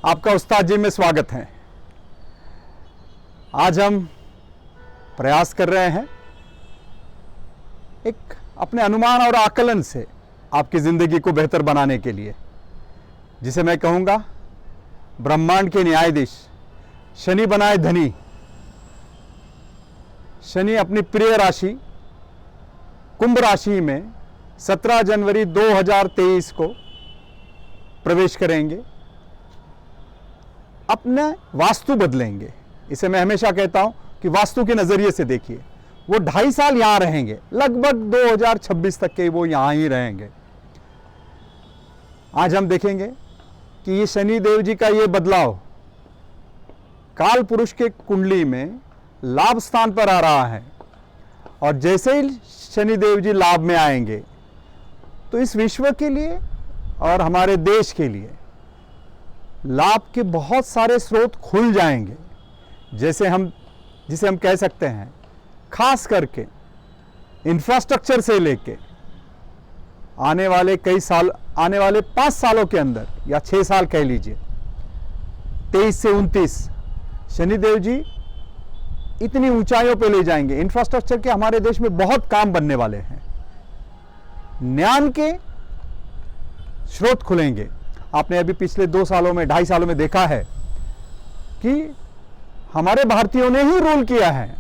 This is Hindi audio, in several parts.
आपका उस्ताद जी में स्वागत है। आज हम प्रयास कर रहे हैं एक अपने अनुमान और आकलन से आपकी ज़िंदगी को बेहतर बनाने के लिए, जिसे मैं कहूँगा ब्रह्मांड के न्यायाधीश शनि बनाए धनी। शनि अपनी प्रिय राशि कुंभ राशि में 17 जनवरी 2023 को प्रवेश करेंगे, अपना वास्तु बदलेंगे। इसे मैं हमेशा कहता हूं कि वास्तु के नजरिए से देखिए। वो 2.5 साल यहां रहेंगे, लगभग 2026 तक के वो यहां ही रहेंगे। आज हम देखेंगे कि ये शनि देव जी का ये बदलाव काल पुरुष के कुंडली में लाभ स्थान पर आ रहा है, और जैसे ही शनि देव जी लाभ में आएंगे तो इस विश्व के लिए और हमारे देश के लिए लाभ के बहुत सारे स्रोत खुल जाएंगे। जिसे हम कह सकते हैं, खास करके इंफ्रास्ट्रक्चर से लेके आने वाले 5 सालों के अंदर, या 6 साल कह लीजिए, 23 से 29 शनिदेव जी इतनी ऊंचाइयों पे ले जाएंगे। इंफ्रास्ट्रक्चर के हमारे देश में बहुत काम बनने वाले हैं। ज्ञान के स्रोत खुलेंगे। आपने अभी पिछले 2 सालों में 2.5 सालों में देखा है कि हमारे भारतीयों ने ही रूल किया है,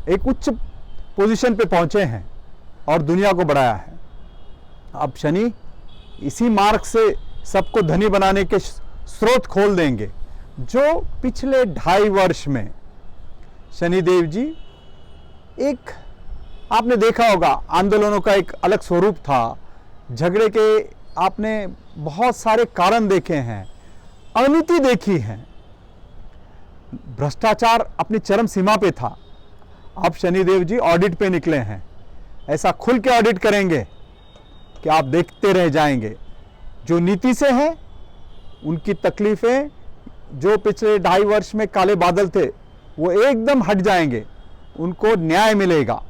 एक उच्च पोजीशन पे पहुंचे हैं और दुनिया को बढ़ाया है। अब शनि इसी मार्ग से सबको धनी बनाने के स्रोत खोल देंगे। जो पिछले 2.5 वर्ष में शनिदेव जी, एक आपने देखा होगा आंदोलनों का एक अलग स्वरूप था, झगड़े के आपने बहुत सारे कारण देखे हैं, अनिति देखी है, भ्रष्टाचार अपनी चरम सीमा पे था। अब शनिदेव जी ऑडिट पे निकले हैं। ऐसा खुल के ऑडिट करेंगे कि आप देखते रह जाएंगे। जो नीति से है उनकी तकलीफें, जो पिछले 2.5 वर्ष में काले बादल थे, वो एकदम हट जाएंगे, उनको न्याय मिलेगा।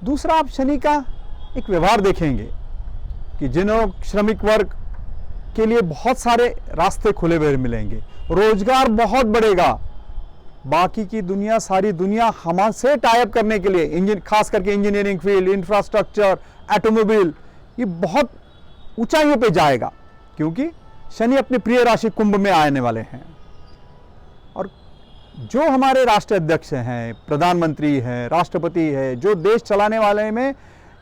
दूसरा, आप शनि का एक व्यवहार देखेंगे कि जिन्हों श्रमिक वर्ग के लिए बहुत सारे रास्ते खुले हुए मिलेंगे, रोजगार बहुत बढ़ेगा। बाकी की दुनिया, सारी दुनिया हमसे टाई अप करने के लिए, खास करके इंजीनियरिंग फील्ड, इंफ्रास्ट्रक्चर, ऑटोमोबाइल, ये बहुत ऊंचाइयों पे जाएगा, क्योंकि शनि अपनी प्रिय राशि कुंभ में आने वाले हैं। और जो हमारे राष्ट्र अध्यक्ष हैं, प्रधानमंत्री हैं, राष्ट्रपति है, जो देश चलाने वाले में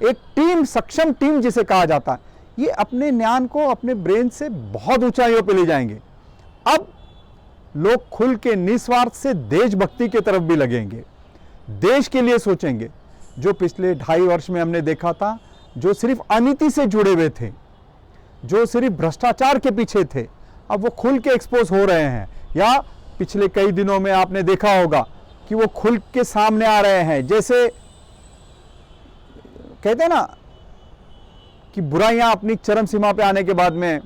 एक टीम, सक्षम टीम जिसे कहा जाता है, ये अपने ज्ञान को अपने ब्रेन से बहुत ऊंचाइयों पे ले जाएंगे। अब लोग खुल के निस्वार्थ से देशभक्ति की तरफ भी लगेंगे, देश के लिए सोचेंगे। जो पिछले 2.5 वर्ष में हमने देखा था, जो सिर्फ अनीति से जुड़े हुए थे, जो सिर्फ भ्रष्टाचार के पीछे थे, अब वो खुल के एक्सपोज हो रहे हैं। या पिछले कई दिनों में आपने देखा होगा कि वो खुल के सामने आ रहे हैं। जैसे कहते हैं ना कि बुराइयां अपनी चरम सीमा पे आने के बाद में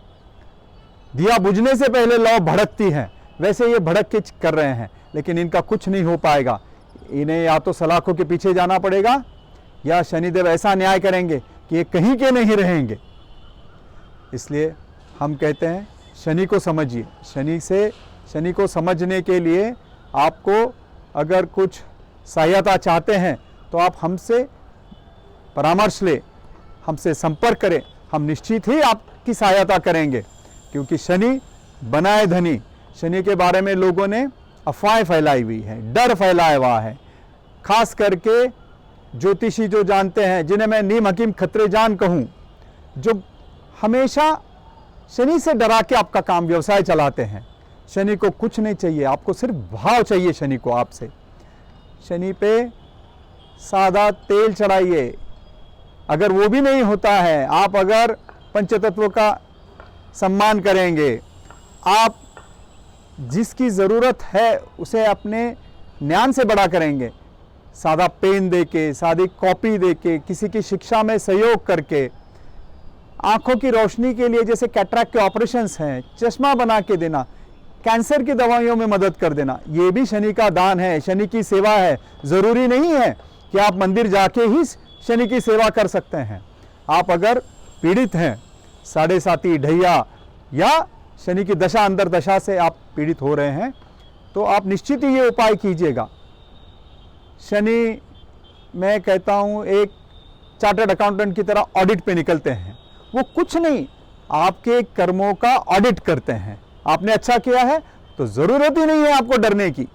दिया बुझने से पहले लौ भड़कती हैं, वैसे ये भड़क के कर रहे हैं, लेकिन इनका कुछ नहीं हो पाएगा। इन्हें या तो सलाखों के पीछे जाना पड़ेगा, या शनिदेव ऐसा न्याय करेंगे कि ये कहीं के नहीं रहेंगे। इसलिए हम कहते हैं, शनि को समझिए। शनि को समझने के लिए आपको अगर कुछ सहायता चाहते हैं तो आप हमसे परामर्श ले, हमसे संपर्क करें। हम निश्चित ही आपकी सहायता करेंगे, क्योंकि शनि बनाए धनी, शनि के बारे में लोगों ने अफवाहें फैलाई हुई है, डर फैलाया हुआ है। खास करके ज्योतिषी जो जानते हैं, जिन्हें मैं नीम हकीम खतरे जान कहूँ, जो हमेशा शनि से डरा के आपका काम व्यवसाय चलाते हैं। शनि को कुछ नहीं चाहिए, आपको सिर्फ भाव चाहिए शनि को आपसे। शनि पे सादा तेल चढ़ाइए। अगर वो भी नहीं होता है, आप अगर पंचतत्व का सम्मान करेंगे, आप जिसकी ज़रूरत है उसे अपने ज्ञान से बड़ा करेंगे, सादा पेन देके, सादी कॉपी देके, किसी की शिक्षा में सहयोग करके, आंखों की रोशनी के लिए जैसे कैटरैक्ट के ऑपरेशंस हैं, चश्मा बना के देना, कैंसर की दवाइयों में मदद कर देना, ये भी शनि का दान है, शनि की सेवा है। ज़रूरी नहीं है कि आप मंदिर जाके ही शनि की सेवा कर सकते हैं। आप अगर पीड़ित हैं, साढ़े साती ढैया या शनि की दशा अंतर दशा से आप पीड़ित हो रहे हैं तो आप निश्चित ही ये उपाय कीजिएगा। शनि, मैं कहता हूँ, एक चार्टर्ड अकाउंटेंट की तरह ऑडिट पे निकलते हैं। वो कुछ नहीं, आपके कर्मों का ऑडिट करते हैं। आपने अच्छा किया है तो ज़रूरत ही नहीं है आपको डरने की।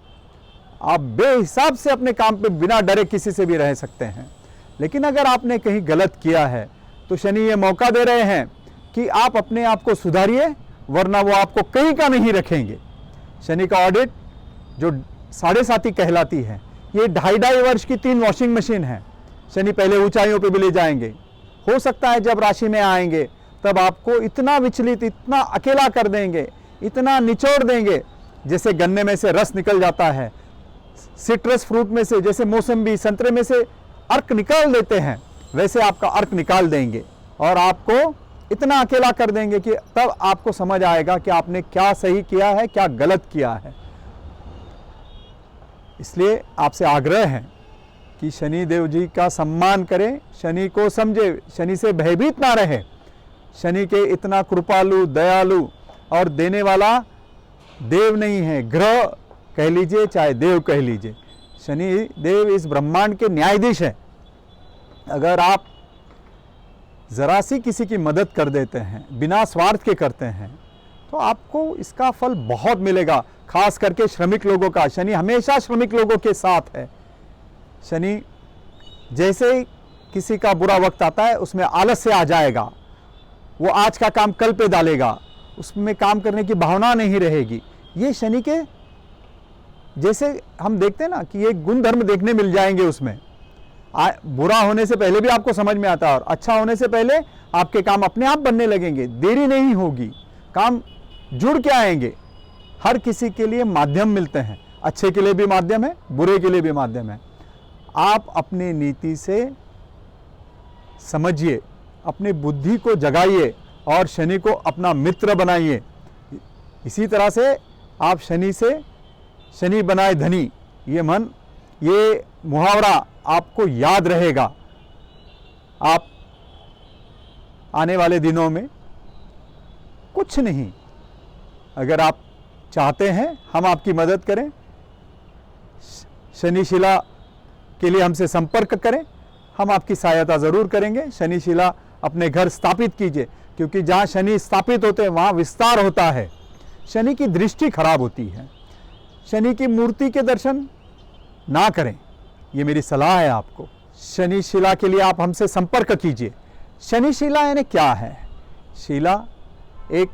आप बेहिसाब से अपने काम पे बिना डरे किसी से भी रह सकते हैं। लेकिन अगर आपने कहीं गलत किया है तो शनि ये मौका दे रहे हैं कि आप अपने आप को सुधारिए, वरना वो आपको कहीं का नहीं रखेंगे। शनि का ऑडिट जो 7.5 कहलाती है, ये 2.5 वर्ष की 3 वॉशिंग मशीन है। शनि पहले ऊंचाइयों पे भी ले जाएंगे। हो सकता है जब राशि में आएंगे तब आपको इतना विचलित, इतना अकेला कर देंगे, इतना निचोड़ देंगे, जैसे गन्ने में से रस निकल जाता है, सिट्रस फ्रूट में से जैसे मौसम्बी, संतरे में से अर्क निकाल देते हैं, वैसे आपका अर्क निकाल देंगे और आपको इतना अकेला कर देंगे कि तब आपको समझ आएगा कि आपने क्या सही किया है, क्या गलत किया है। इसलिए आपसे आग्रह है कि शनि देव जी का सम्मान करें, शनि को समझे, शनि से भयभीत ना रहे। शनि के इतना कृपालु, दयालु और देने वाला देव नहीं है, ग्रह कह लीजिए चाहे देव कह लीजिए। शनि देव इस ब्रह्मांड के न्यायाधीश है। अगर आप जरा सी किसी की मदद कर देते हैं, बिना स्वार्थ के करते हैं, तो आपको इसका फल बहुत मिलेगा। खास करके श्रमिक लोगों का, शनि हमेशा श्रमिक लोगों के साथ है। शनि जैसे ही किसी का बुरा वक्त आता है उसमें आलस्य आ जाएगा, वो आज का काम कल पे डालेगा, उसमें काम करने की भावना नहीं रहेगी। ये शनि के जैसे हम देखते हैं ना कि ये गुण धर्म देखने मिल जाएंगे उसमें। बुरा होने से पहले भी आपको समझ में आता है और अच्छा होने से पहले आपके काम अपने आप बनने लगेंगे, देरी नहीं होगी, काम जुड़ के आएंगे। हर किसी के लिए माध्यम मिलते हैं, अच्छे के लिए भी माध्यम है, बुरे के लिए भी माध्यम है। आप अपनी नीति से समझिए, अपनी बुद्धि को जगाइए और शनि को अपना मित्र बनाइए। इसी तरह से आप शनि से शनि बनाए धनी, ये मुहावरा आपको याद रहेगा। आप आने वाले दिनों में कुछ नहीं, अगर आप चाहते हैं हम आपकी मदद करें, शनि शिला के लिए हमसे संपर्क करें, हम आपकी सहायता ज़रूर करेंगे। शनि शिला अपने घर स्थापित कीजिए, क्योंकि जहाँ शनि स्थापित होते हैं वहाँ विस्तार होता है। शनि की दृष्टि खराब होती है। शनि की मूर्ति के दर्शन ना करें, ये मेरी सलाह है आपको। शनि शिला के लिए आप हमसे संपर्क कीजिए। शनि शिला यानी क्या है? शिला एक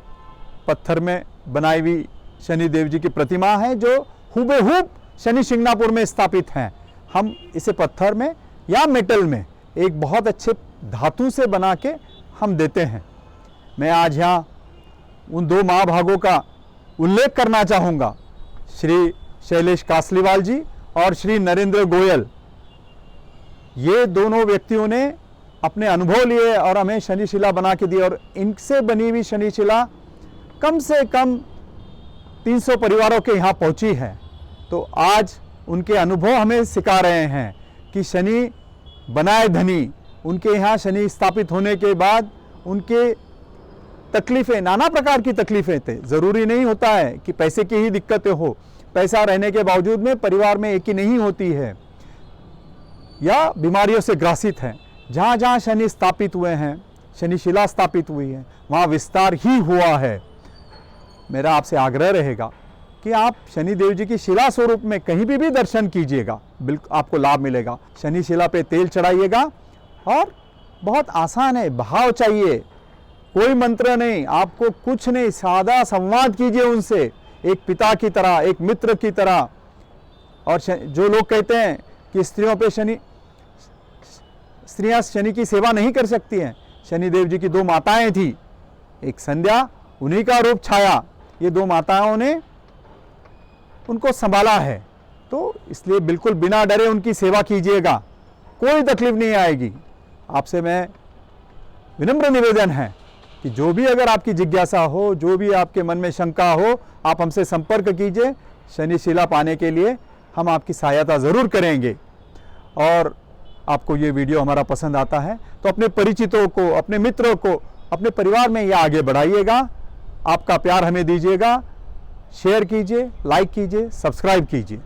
पत्थर में बनाई हुई शनि देव जी की प्रतिमा है जो हुबेहूब शनि शिंगणापुर में स्थापित हैं। हम इसे पत्थर में या मेटल में एक बहुत अच्छे धातु से बना के हम देते हैं। मैं आज यहाँ उन 2 महाभागों का उल्लेख करना चाहूँगा, श्री शैलेश कासलीवाल जी और श्री नरेंद्र गोयल। ये दोनों व्यक्तियों ने अपने अनुभव लिए और हमें शनि शिला बना के दी, और इनसे बनी हुई शनि शिला कम से कम 300 परिवारों के यहाँ पहुँची है। तो आज उनके अनुभव हमें सिखा रहे हैं कि शनि बनाए धनी, उनके यहाँ शनि स्थापित होने के बाद उनके तकलीफ़ें, नाना प्रकार की तकलीफ़ें थे। ज़रूरी नहीं होता है कि पैसे की ही दिक्कतें हो, पैसा रहने के बावजूद में परिवार में एक ही नहीं होती है, या बीमारियों से ग्रसित हैं। जहाँ जहाँ शनि स्थापित हुए हैं, शनि शिला स्थापित हुई है, वहाँ विस्तार ही हुआ है। मेरा आपसे आग्रह रहेगा कि आप शनि देव जी की शिला स्वरूप में कहीं भी दर्शन कीजिएगा, बिल्कुल आपको लाभ मिलेगा। शनि शिला पे तेल चढ़ाइएगा और बहुत आसान है, भाव चाहिए, कोई मंत्र नहीं, आपको कुछ नहीं, सादा संवाद कीजिए उनसे, एक पिता की तरह, एक मित्र की तरह। और जो लोग कहते हैं कि स्त्रियां शनि की सेवा नहीं कर सकती हैं, शनि देव जी की 2 माताएं थी, एक संध्या, उन्हीं का रूप छाया, ये 2 माताओं ने उनको संभाला है। तो इसलिए बिल्कुल बिना डरे उनकी सेवा कीजिएगा, कोई तकलीफ नहीं आएगी। आपसे मैं विनम्र निवेदन है कि जो भी अगर आपकी जिज्ञासा हो, जो भी आपके मन में शंका हो, आप हमसे संपर्क कीजिए। शनि शिला पाने के लिए हम आपकी सहायता ज़रूर करेंगे। और आपको ये वीडियो हमारा पसंद आता है तो अपने परिचितों को, अपने मित्रों को, अपने परिवार में ये आगे बढ़ाइएगा। आपका प्यार हमें दीजिएगा। शेयर कीजिए, लाइक कीजिए, सब्सक्राइब कीजिए।